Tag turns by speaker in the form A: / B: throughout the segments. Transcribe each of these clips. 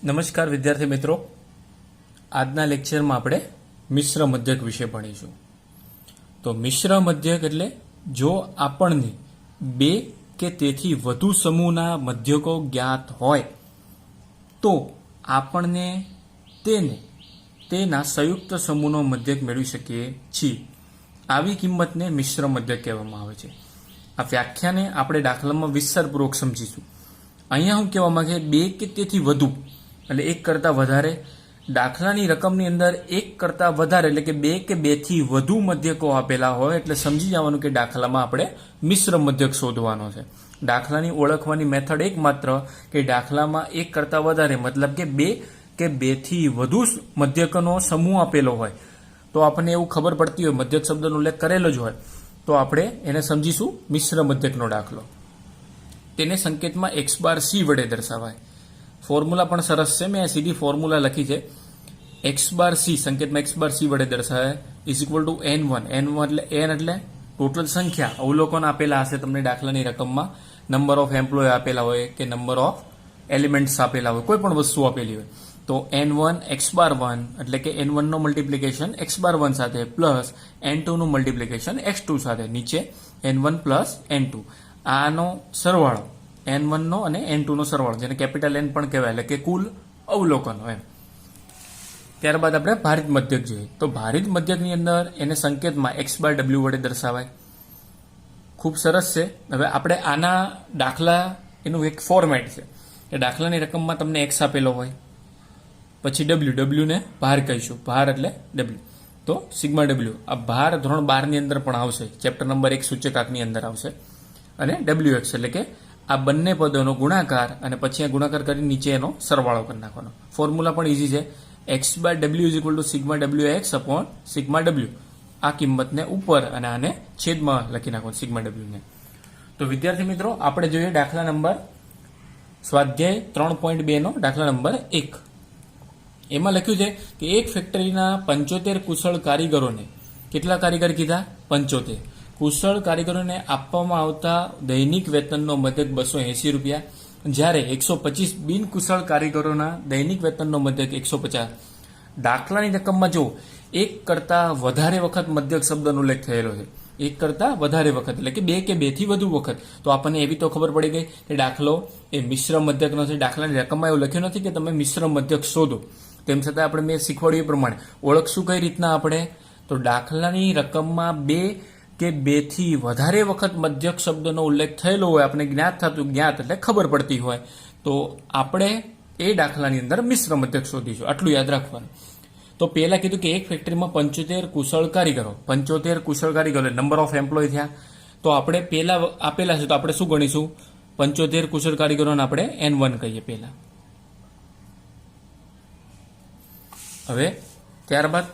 A: નમસ્કાર વિદ્યાર્થી મિત્રો, આજના લેક્ચરમાં આપણે મિશ્ર મધ્યક વિશે ભણીશું. તો મિશ્ર મધ્યક એટલે જો આપણને બે કે તેથી વધુ સમૂહના મધ્યકો જ્ઞાત હોય તો આપણને તેના સંયુક્ત સમૂહનો મધ્યક મેળવી શકીએ છીએ. આવી કિંમતને મિશ્ર મધ્યક કહેવામાં આવે છે. આ વ્યાખ્યાને આપણે દાખલામાં વિસ્તારપૂર્વક સમજીશું. અહીંયા હું કહેવા માંગે બે કે તેથી વધુ એટલે એક કરતાં વધારે, દાખલાની રકમની અંદર એક કરતાં વધારે એટલે કે બે કે બેથી વધુ મધ્યકો આપેલા હોય એટલે સમજી જવાનું કે દાખલામાં આપણે મિશ્ર મધ્યક શોધવાનો છે. દાખલાની ઓળખવાની મેથડ એકમાત્ર કે દાખલામાં એક કરતાં વધારે મતલબ કે બે કે બેથી વધુ મધ્યકોનો સમૂહ આપેલો હોય તો આપણને એવું ખબર પડતી હોય, મધ્યક શબ્દનો ઉલ્લેખ કરેલો જ હોય તો આપણે એને સમજીશું મિશ્ર મધ્યકનો દાખલો. તેને સંકેતમાં x બાર c વડે દર્શાવાય. ફોર્મ્યુલા પણ સરસ છે, મેં સીધી ફોર્મ્યુલા લખી છે. x બાર c સંકેતમાં x બાર c વડે દર્શાવાય is equal to n1. n1 એટલે ટોટલ સંખ્યા, અવલોકન આપેલા હશે તમને દાખલાની રકમમાં, નંબર ઓફ એમ્પ્લોય આપેલા હોય કે નંબર ઓફ એલિમેન્ટ્સ આપેલા હોય, કોઈ પણ વસ્તુ આપેલી હોય તો n1 x બાર 1 એટલે કે n1 નો મલ્ટિપ્લિકેશન x બાર 1 સાથે પ્લસ n2 નું મલ્ટિપ્લિકેશન x2 સાથે, નીચે n1 પ્લસ n2. આનો સરવાળો n1 નો અને n2 નો સરવાળો, જેને કેપિટલ N પણ કહેવાય, એટલે કે કુલ અવલોકનો એમ. ત્યારબાદ આપણે ભારિત મધ્યક જોઈએ. તો ભારિત મધ્યકની અંદર એને સંકેતમાં x બાર w વડે દર્શાવાય. ખૂબ સરસ છે. હવે આપણે આના દાખલા, એનું એક ફોર્મેટ છે કે દાખલાની રકમમાં તમને x આપેલો હોય, પછી w ને ભાર કહીશું, ભાર એટલે w, તો સિગ્મા w. આ ભાર ધોરણ 12 ની અંદર પણ આવશે, ચેપ્ટર નંબર 1 સૂચકાંકની અંદર આવશે. અને wx એટલે કે આ બંને પદોનો ગુણાકાર અને પછી આ ગુણાકાર કરી નીચે એનો સરવાળો કરી નાખવાનો. ફોર્મ્યુલા પણ ઇઝી છે. x by w is equal to sigma wx upon sigma w. આ કિંમતને ઉપર અને આને છેદમાં લખી નાખવાનું, સિગ્મા w ને. તો વિદ્યાર્થી મિત્રો, આપણે જોઈએ દાખલા નંબર સ્વાધ્યાય 3.2 નો દાખલા નંબર 1. એમાં લખ્યું છે કે એક ફેક્ટરીના 75 કુશળ કારીગરોને, કેટલા કારીગર કીધા? 75 કુશળ કારીગરોને આપવામાં આવતા દૈનિક વેતનનો મધ્યક 280 રૂપિયા, જ્યારે 125 બિનકુશળ કારીગરોના દૈનિક વેતનનો મધ્યક 150. દાખલાની રકમમાં જો એક કરતાં વધારે વખત મધ્યક શબ્દનો ઉલ્લેખ થયેલો છે, એક કરતાં વધારે વખત એટલે કે બે કે બેથી વધુ વખત, તો આપણને એવી તો ખબર પડી ગઈ કે દાખલો એ મિશ્ર મધ્યકનો છે. દાખલાની રકમમાં એવું લખ્યું નથી કે તમે મિશ્ર મધ્યક શોધો, તેમ છતાં આપણે મેં શીખવાડ્યું એ પ્રમાણે ઓળખશું કઈ રીતના આપણે. તો દાખલાની રકમમાં બે કે બેથી વધારે વખત મધ્યક શબ્દનો ઉલ્લેખ થયેલો હોય, આપણે જ્ઞાત એટલે ખબર પડતી હોય, તો આપણે એ દાખલાની અંદર મિશ્ર મધ્યક શોધીશું. આટલું યાદ રાખવાનું. તો પહેલા કીધું કે એક ફેક્ટરીમાં 75 કુશળ કારીગરો, 75 કુશળ કારીગરો નંબર ઓફ એમ્પ્લોય થયા. તો આપણે પહેલા આપેલા છે તો આપણે શું ગણીશું? 75 કુશળ કારીગરોને આપણે n1 કહીએ પહેલા. હવે ત્યારબાદ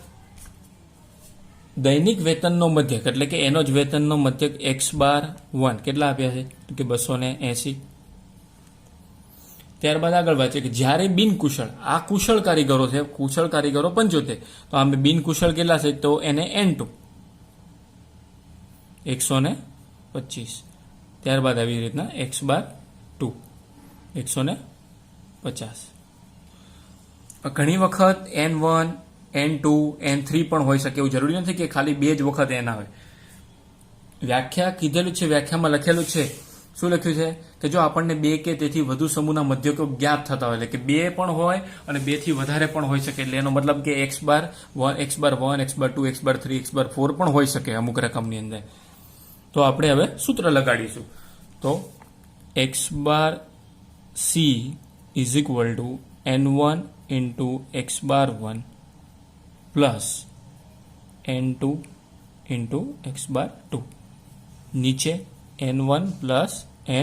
A: દૈનિક વેતનનો મધ્યક એટલે કે એનો જ વેતનનો મધ્યક x બાર 1 કેટલા આપ્યા છે? તો કે 280. ત્યારબાદ આગળ વાત છે કે જ્યારે બિનકુશળ, આ કુશળ કારીગરો છે, કુશળ કારીગરો 75, તો આમ બિનકુશળ કેટલા છે? તો એને n2 125. ત્યારબાદ આવી રીતના x બાર 2 150. ઘણી વખત n1 n2 n3 પણ હોઈ શકે, એવું જરૂરી નથી કે ખાલી બે જ વખત n આવે. વ્યાખ્યા કીધેલું છે, વ્યાખ્યામાં લખેલું છે. શું લખ્યું છે કે જો આપણને બે કે તેથી વધુ સમૂહના મધ્યકો જ્ઞાત થતા હોય, એટલે કે બે પણ હોય અને બે થી વધારે પણ હોઈ શકે, એટલે એનો મતલબ કે x બાર 1 x બાર 2 x બાર 3 x બાર 4 પણ હોઈ શકે અમુક રકમની અંદર. તો આપણે હવે સૂત્ર લગાડીશું. તો x bar c is equal to n1 into x bar 1 plus n2 into x બાર 2, નીચે n1 પ્લસ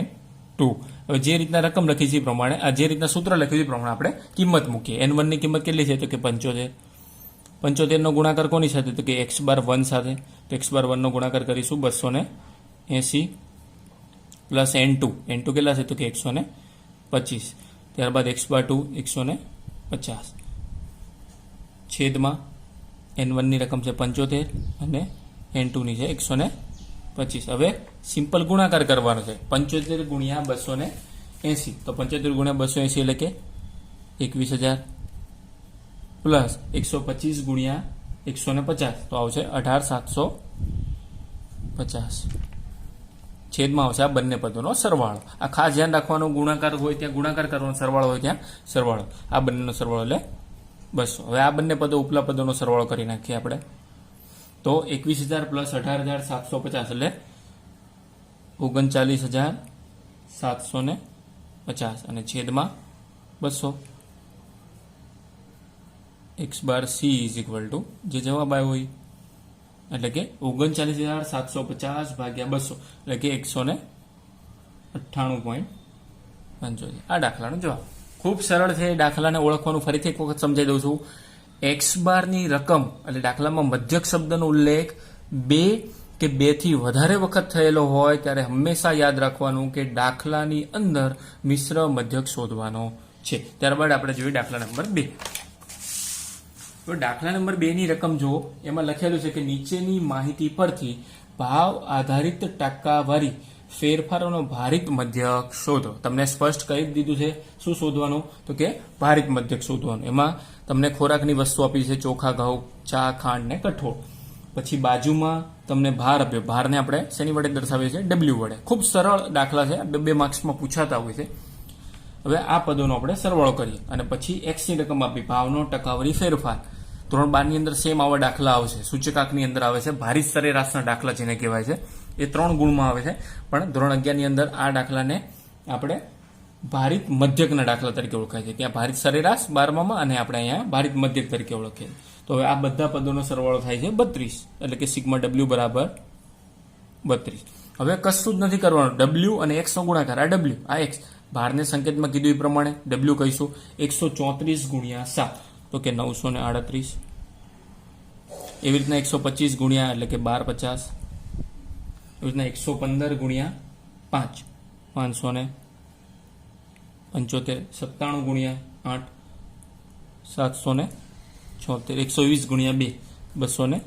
A: n2. હવે જે રીતના રકમ લખી છે એ પ્રમાણે, આ જે રીતના સૂત્ર લખ્યું છે એ પ્રમાણે આપણે કિંમત મૂકીએ. n1 ની કિંમત કેટલી છે? તો કે 75. 75 નો ગુણાકાર કોની સાથે? તો કે x બાર 1 સાથે. તો x બાર 1 નો ગુણાકાર કરીશું 280 પ્લસ n2. n2 કેટલા છે? તો કે 125. ત્યારબાદ x બાર 2 150 છેદમાં n1 ની રકમ છે 75 અને n2 ની છે 125. હવે સિમ્પલ ગુણાકાર કરવાનો છે. 75 ગુણ્યા 280, તો 75 ગુણ્યા 280 એટલે કે 21,000 પ્લસ 125 ગુણ્યા 150 તો આવશે 18,750 છેદમાં આવશે આ બંને પદોનો સરવાળો. આ ખાસ ધ્યાન રાખવાનું, ગુણાકાર હોય ત્યાં ગુણાકાર કરવાનો, સરવાળો હોય ત્યાં સરવાળો. આ બંનેનો સરવાળો એટલે 200. હવે આ બંને પદો ઉપલા પદોનો સરવાળો કરી નાખીએ આપણે. તો 21,000 પ્લસ 18,750 એટલે 39,750 અને છેદમાં 200. x bar c is equal two જે જવાબ આવ્યો હોય એટલે કે 39,750 ભાગ્યા 200 એટલે કે 198.75. આ દાખલાનો જવાબ ખૂબ સરળ છે. દાખલાને ઓળખવાનું ફરીથી એક વખત સમજાવી દઉં છું. એક્સ બારની રકમ એટલે દાખલામાં મધ્યક શબ્દનો ઉલ્લેખ 2 કે 2 થી વધારે વખત થયેલો હોય ત્યારે હંમેશા યાદ રાખવાનું કે દાખલાની અંદર મિશ્ર મધ્યક શોધવાનો છે. ત્યારબાદ આપણે જોઈએ દાખલા નંબર 2. તો દાખલા નંબર 2 ની રકમ જો એમાં લખેલું છે કે નીચેની માહિતી પરથી ભાવ આધારિત ટકાવારી ફેરફારોનો ભારિત મધ્યક શોધો. તમને સ્પષ્ટ કહી દીધું છે શું શોધવાનું, તો કે ભારિત મધ્યક શોધવાનું. એમાં તમને ખોરાકની વસ્તુ આપી છે, ચોખા, ઘઉં, ચા, ખાંડ ને કઠોળ. પછી બાજુમાં તમને ભાર આપ્યો. ભારને આપણે શેની વડે દર્શાવીએ છીએ? ડબલ્યુ વડે. ખૂબ સરળ દાખલા છે, 2 માર્ક્સમાં પૂછાતા હોય છે. હવે આ પદોનો આપણે સરવાળો કરીએ અને પછી એક્સ ની રકમ આપી, ભાવનો ટકાવારી ફેરફાર. ધોરણ 12 ની અંદર સેમ આવા દાખલા આવે છે. સૂચકાંકની અંદર આવે છે, ભારિત સરેરાશના દાખલા જેને કહેવાય છે. એ 3 ગુણમાં આવે છે, પણ ધોરણ 11 ની અંદર આ દાખલાને આપણે ભારિત મધ્યકના દાખલા તરીકે ઓળખાય છે. ત્યાં ભારિત સરેરાશ 12માં અને આપણે અહીંયા ભારિત મધ્યક તરીકે ઓળખીએ. તો હવે આ બધા પદોનો સરવાળો થાય છે 32 એટલે કે સિગ્મા ડબલ્યુ બરાબર 32. હવે કશું જ નથી કરવાનું. ડબલ્યુ અને એક્સ નો ગુણાકાર, આ ડબલ્યુ આ એક્સ, ભારને સંકેતમાં કીધું એ પ્રમાણે ડબલ્યુ કહીશું 134 ગુણ્યા 7 તો કે 938. એવી રીતના 125 ગુણ્યા એટલે કે 1250. એવી રીતના 115 ગુણ્યા 5 575. 97 ગુણ્યા 8 776. 120 ગુણ્યા 2 240.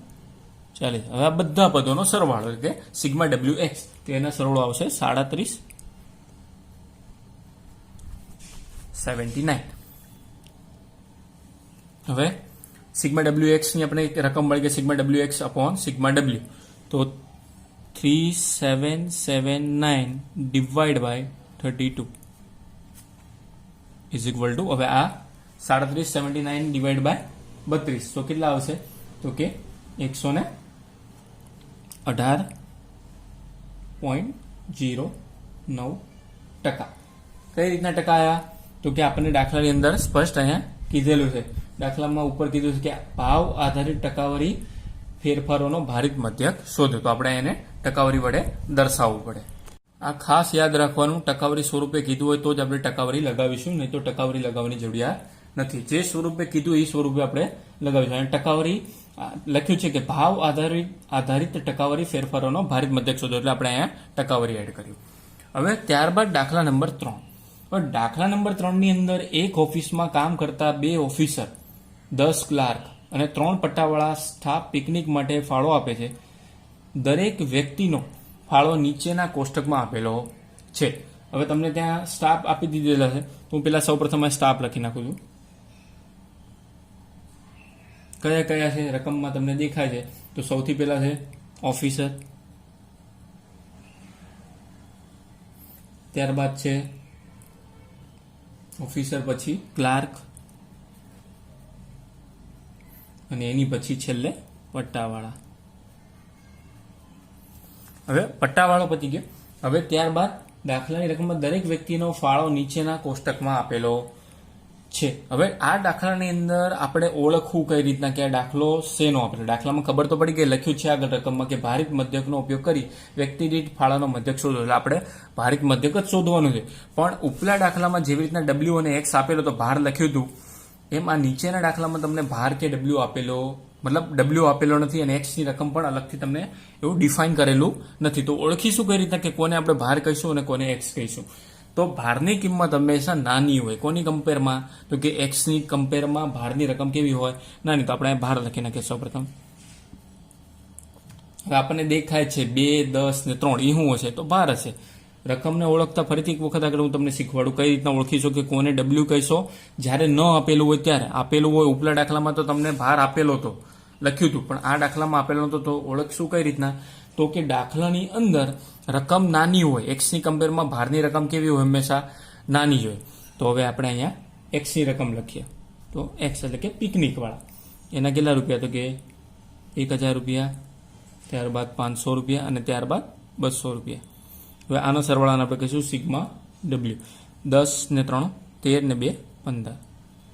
A: હવે આ બધા પદોનો સરવાળો એટલે સિગ્મા ડબલ્યુ એક્સ તો એના સરવાળો આવશે 3779. હવે સિગ્મા ડબલ્યુ એક્સ ની આપણે એક રકમ મળી કે sigma W X upon sigma W, તો 3779 divide by 32 is equal to, હવે આ 3779 ડિવાઈડ બાય 32 તો કેટલા આવશે, તો કે 118.09%. કઈ રીતના ટકા આયા, તો કે આપણને દાખલાની અંદર સ્પષ્ટ અહીંયા કીધેલું છે. દાખલામાં ઉપર કીધું છે કે ભાવ આધારિત ટકાવારી ફેરફારોનો ભારિત મધ્યક શોધો. તો આપણે એને ટકાવારી વડે દર્શાવવું પડે. આ ખાસ યાદ રાખવાનું, ટકાવારી સ્વરૂપે કીધું હોય તો જ આપણે ટકાવારી લગાવીશું, નહીં તો ટકાવારી લગાવવાની જરૂરિયાત નથી. જે સ્વરૂપે કીધું એ સ્વરૂપે આપણે લગાવીશું. અને ટકાવારી લખ્યું છે કે ભાવ આધારિત ટકાવારી ફેરફારોનો ભારિત મધ્યક શોધો, એટલે આપણે અહીંયા ટકાવારી એડ કર્યું. હવે ત્યારબાદ દાખલા નંબર 3. દાખલા નંબર 3 ની અંદર એક ઓફિસમાં કામ કરતા 2 ઓફિસર, 10 ક્લાર્ક અને 3 પટ્ટાવાળા સ્ટાફ પિકનિક માટે ફાળો આપે છે. દરેક વ્યક્તિનો ફાળો નીચેના કોષ્ટકમાં આપેલો છે. હવે તમને ત્યાં સ્ટાફ આપી દીધેલા છે, તો હું પેલા સૌપ્રથમ સ્ટાફ લખી નાખું છું. કયા કયા છે રકમમાં તમને દેખાય છે. તો સૌથી પહેલા છે ઓફિસર, ત્યારબાદ છે ઓફિસર, પછી ક્લાર્ક અને એની પછી છેલ્લે પટ્ટાવાળા. હવે પટ્ટાવાળો પતી ગયો. હવે ત્યારબાદ દાખલાની રકમમાં દરેક વ્યક્તિનો ફાળો નીચેના કોષ્ટકમાં આપેલો છે. હવે આ દાખલાની અંદર આપણે ઓળખવું કઈ રીતના કે આ દાખલો શેનો આપેલો. દાખલામાં ખબર તો પડી ગઈ, લખ્યું છે આગળ રકમમાં કે ભારિત મધ્યકનો ઉપયોગ કરી વ્યક્તિ દીઠ ફાળાનો મધ્યક શોધો. એટલે આપણે ભારિત મધ્યક જ શોધવાનું છે. પણ ઉપલા દાખલામાં જેવી રીતના ડબલ્યુ અને એક્સ આપેલો તો ભાર લખ્યું હતું, એમ આ નીચેના દાખલામાં તમને ભાર કે ડબલ્યુ આપેલો, મતલબ ડબલ્યુ આપેલો નથી અને એક્સ ની રકમ પણ અલગથી તમને એવું ડિફાઇન કરેલું નથી. તો ઓળખીશું કઈ રીતના કે કોને આપણે ભાર કહીશું અને કોને એક્સ કહીશું. તો ભારની કિંમત હંમેશા નાની હોય. કોની કમ્પેરમાં, તો કે એક્સ ની કમ્પેરમાં ભારની રકમ કેવી હોય, નાની. તો આપણે ભાર લખી નાખીએ સૌપ્રથમ. હવે આપણને દેખાય છે 2, 10 ને 3, એ શું હશે, તો ભાર હશે. રકમને ઓળખતા ફરીથી એક વખત આગળ હું તમને શીખવાડું કઈ રીતના ઓળખીશો કે કોને ડબલ્યુ કહીશો જ્યારે ન આપેલું હોય ત્યારે. આપેલું હોય ઉપલા દાખલામાં તો તમને ભાર આપેલો હતો, લખ્યું હતું, પણ આ દાખલામાં આપેલો નતો તો ઓળખશું કઈ રીતના? તો કે દાખલાની અંદર રકમ નાની હોય, એક્સની કમ્પેરમાં ભારની રકમ કેવી હોય? હંમેશા નાની જ હોય. તો હવે આપણે અહીંયા એક્સની રકમ લખીએ. તો એક્સ એટલે કે પિકનિક વાળા, એના કેટલા રૂપિયા? તો કે 1000 રૂપિયા, ત્યારબાદ 500 રૂપિયા અને ત્યારબાદ 200 રૂપિયા. હવે આનો સરવાળાને આપણે કહીશું સિગ્મા ડબલ્યુ. 10 ને 3 13 ને 2 15.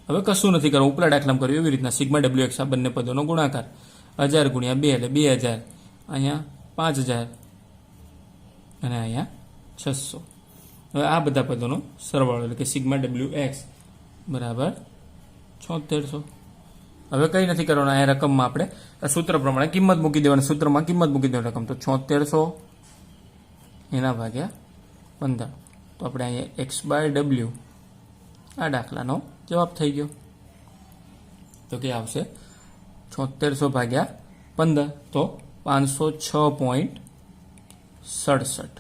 A: હવે કશું નથી કરવું, ઉપલા દાખલામાં કર્યું એવી રીતના સિગ્મા ડબલ્યુ એક્સ આ બંને પદોનો ગુણાકાર 1000 ગુણ્યા 2 એટલે 2000, અહીંયા 5000 અને અહીંયા 600. હવે આ બધા પદોનો સરવાળો એટલે કે સિગ્મા ડબલ્યુ એક્સ બરાબર 7600. હવે કંઈ નથી કરવાનું, અહીંયા રકમમાં આપણે સૂત્ર પ્રમાણે કિંમત મૂકી દેવાની, સૂત્રમાં કિંમત મૂકી દેવાની રકમ તો 7600 એના ભાગ્યા 15. તો આપણે અહીંયા એક્સ બાય ડબલ્યુ આ દાખલાનો જવાબ થઈ ગયો. તો કે આવશે 7600 ભાગ્યા 15 તો 506.67.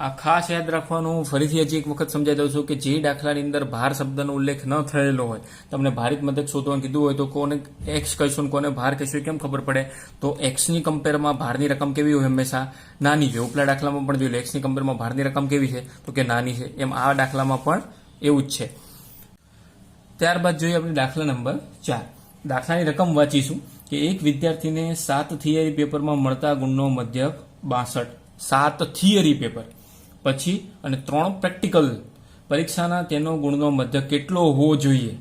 A: આ ખાસ યાદ રાખવાનું. ફરીથી હજી એક વખત સમજાવી દઉં છું કે જે દાખલાની અંદર ભાર શબ્દનો ઉલ્લેખ ન થયેલો હોય, તમને ભારિત મદદ શોધવાનું કીધું હોય તો કોને એક્સ કહીશું કોને ભાર કહીશું કેમ ખબર પડે? તો એક્સની કમ્પેરમાં ભારની રકમ કેવી હોય? હંમેશા નાની હોય. ઉપલા દાખલામાં પણ જોઈ લો એક્સની કમ્પેરમાં ભારની રકમ કેવી છે? તો કે નાની છે. એમ આ દાખલામાં પણ એવું જ છે. ત્યારબાદ જોઈએ આપણે દાખલા નંબર 4. દાખલાની રકમ વાંચીશું કે એક વિદ્યાર્થીને 7 થિયરી પેપરમાં મળતા ગુણનો મધ્યક 62. 7 થિયરી પેપર પછી અને 3 પ્રેક્ટિકલ પરીક્ષાના તેનો ગુણનો મધ્યક કેટલો હોવો જોઈએ?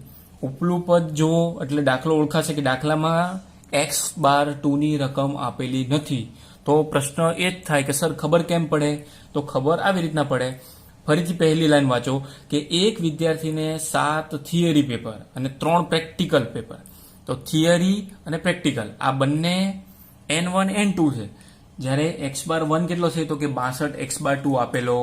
A: ઉપલું પદ જુઓ એટલે દાખલો ઓળખાશે કે દાખલામાં x/2 ની રકમ આપેલી નથી. તો પ્રશ્ન એ જ થાય કે સર ખબર કેમ પડે? તો ખબર આવી રીતના પડે. ફરીથી પહેલી લાઈન વાંચો કે એક વિદ્યાર્થીને 7 થિયરી પેપર અને 3 પ્રેક્ટિકલ પેપર. તો થિયરી અને પ્રેક્ટિકલ આ બંને N1 N2 છે. જ્યારે x/1 કેટલો છે? તો કે 62, x/2 આપેલો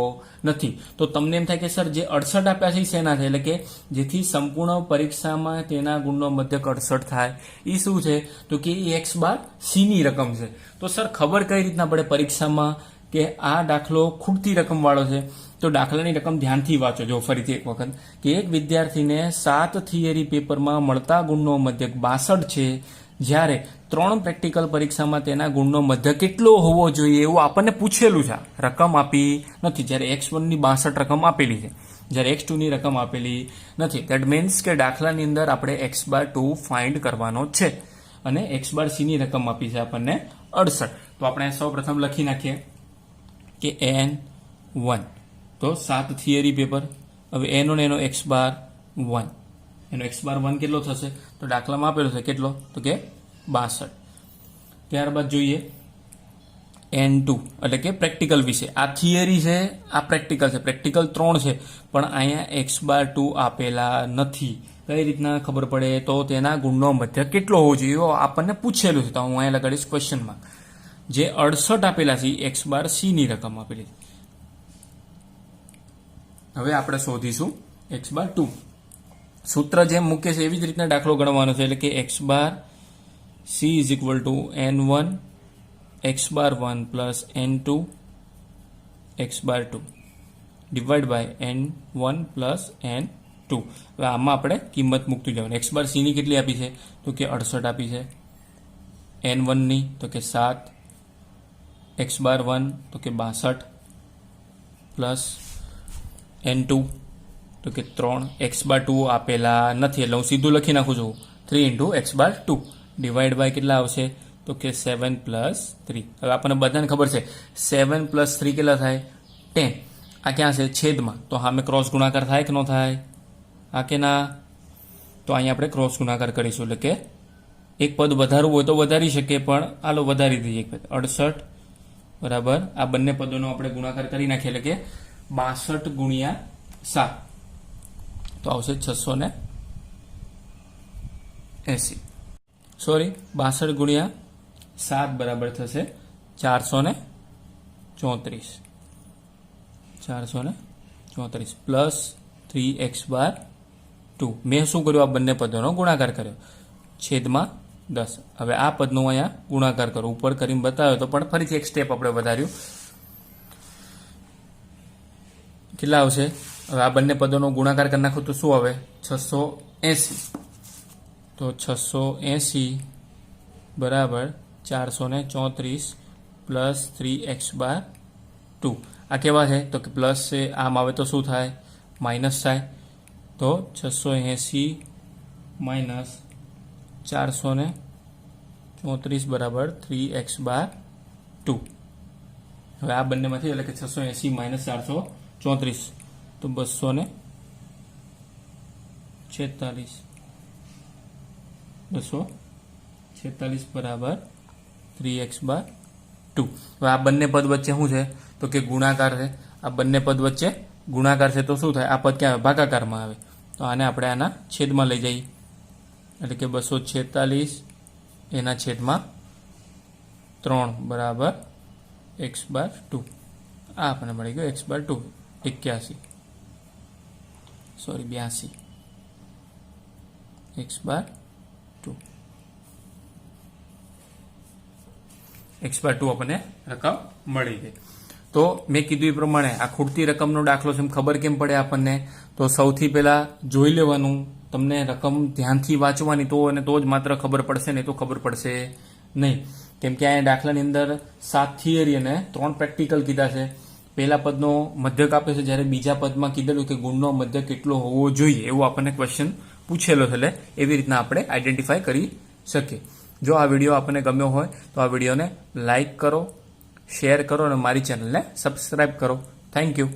A: નથી. તો તમને એમ થાય કે સર જે 68 આપ્યા છે એ શેના છે? એટલે કે જેથી સંપૂર્ણ પરીક્ષામાં તેના ગુણનો મધ્યક 68 થાય એ શું છે? તો કે એ x/c ની રકમ છે. તો સર ખબર કઈ રીતના પડે પરીક્ષામાં કે આ દાખલો ખૂટતી રકમ વાળો છે? તો દાખલાની રકમ ધ્યાનથી વાંચો. જો ફરીથી એક વખત કે એક વિદ્યાર્થીને 7 થિયરી પેપરમાં મળતા ગુણનો મધ્યક 62 છે, જ્યારે 3 પ્રેક્ટિકલ પરીક્ષામાં તેના ગુણનો મધ્યક કેટલો હોવો જોઈએ એવું આપણને પૂછેલું છે. રકમ આપી નથી. જ્યારે x1 ની 62 રકમ આપેલી છે, જ્યારે x2 ની રકમ આપેલી નથી. દેટ મીન્સ કે દાખલાની અંદર આપણે x/2 ફાઇન્ડ કરવાનો છે અને x/c ની રકમ આપી છે આપણને 68. તો આપણે સૌ પ્રથમ લખી નાખીએ કે N1 તો 7 થિયરી પેપર. હવે એનો ને એનો x/1, એનો x/1 કેટલો થશે? તો દાખલામાં આપેલો છે કેટલો? તો કે 62. ત્યારબાદ જોઈએ N2 એટલે કે પ્રેક્ટિકલ વિશે. આ થિયરી છે, આ પ્રેક્ટિકલ છે. પ્રેક્ટિકલ 3 છે પણ અહીંયા x/2 આપેલા નથી. કઈ રીતના ખબર પડે? તો તેના ગુણનો મધ્યક કેટલો હોવો જોઈએ આપણને પૂછેલું છે. તો હું અહીંયા લગાડીશ ક્વેશ્ચન માર્ક. જે 68 આપેલા છે x/c ની રકમ આપેલી છે. હવે આપણે શોધીશું x/2. સૂત્ર જેમ મૂકે છે એવી જ રીતના દાખલો ગણવાનો છે. એટલે કે x/c is equal to N1 x/1 plus N2 x/2 divide by N1 plus N2. હવે આમાં આપણે કિંમત મૂકતી જવાની. x/c ની કેટલી આપી છે? તો કે 68 આપી છે. N1 ની તો કે 7, x/1 તો કે 62 પ્લસ N2 તો કે 3. x/2 આપેલા નથી એટલે હું સીધું લખી નાખું છું 3 × x/2 ડિવાઈડ બાય કેટલા આવશે? તો કે 7 + 3. હવે આપણને બધાને ખબર છે 7 + 3 કેટલા થાય? 10. આ ક્યાં છે? છેદમાં. તો સામે ક્રોસ ગુણાકાર થાય કે ન થાય? હા કે ના? તો અહીંયા આપણે ક્રોસ ગુણાકાર કરીશું. એટલે કે એક પદ વધારવું હોય તો વધારી શકીએ, પણ આલો વધારી દઈએ એક પદ. 68 બરાબર આ બંને પદોનો આપણે ગુણાકાર કરી નાખીએ એટલે કે 62 ગુણ્યા 7 તો આવશે 680. સોરી 62 ગુણ્યા 7 બરાબર થશે 434. 434 પ્લસ 3x/2. મેં શું કર્યું? આ બંને પદોનો ગુણાકાર કર્યો છેદમાં 10. હવે આ પદનો અહીંયા ગુણાકાર કરો. ઉપર કરીને બતાવ્યો તો પણ ફરીથી એક સ્ટેપ આપણે વધાર્યું. કેટલા આવશે? હવે આ બંને પદોનો ગુણાકાર કરી નાખો તો શું આવે? 680. તો 680 બરાબર 434 પ્લસ 3x/2. આ કેવા છે? તો કે પ્લસ છે, આમ આવે તો શું થાય? માઇનસ થાય. તો 680 માઇનસ 434 બરાબર 3x/2. હવે આ બંનેમાંથી એટલે કે 680 માઇનસ 434 તો 246 બરાબર 3x/2. હવે આ બંને પદ વચ્ચે શું છે? તો કે ગુણાકાર છે. આ બંને પદ વચ્ચે ગુણાકાર છે તો શું થાય? આ પદ ક્યાં આવે? ભાગાકારમાં આવે. તો આને આપણે આના છેદમાં લઈ જઈએ એટલે કે 246 એના છેદમાં 3 બરાબર x/2. આ આપણને મળી ગયો x/2 82 x/2 આપણને રકમ મળી ગઈ. તો મેં કીધું એ પ્રમાણે આ ખૂટતી રકમનો દાખલો છે એમ ખબર કેમ પડે આપણને? તો સૌથી પહેલા જોઈ લેવાનું, તમને રકમ ધ્યાનથી વાંચવાની તો અને તો જ માત્ર ખબર પડશે, નહીં તો ખબર પડશે નહીં. કેમ કે આ દાખલાની અંદર 7 થિયરી અને 3 પ્રેક્ટિકલ કીધા છે. પહેલા પદનો મધ્યક આપે છે, જ્યારે બીજા પદમાં કીધેલું કે ગુણનો મધ્યક કેટલો હોવો જોઈએ એવું આપણને ક્વેશ્ચન પૂછેલો છે. એટલે એવી રીતના આપણે આઈડેન્ટિફાય કરી શકીએ. જો આ વિડીયો આપણને ગમ્યો હોય તો આ વિડીયોને લાઇક કરો, શેર કરો અને મારી ચેનલને સબસ્ક્રાઇબ કરો. Thank you.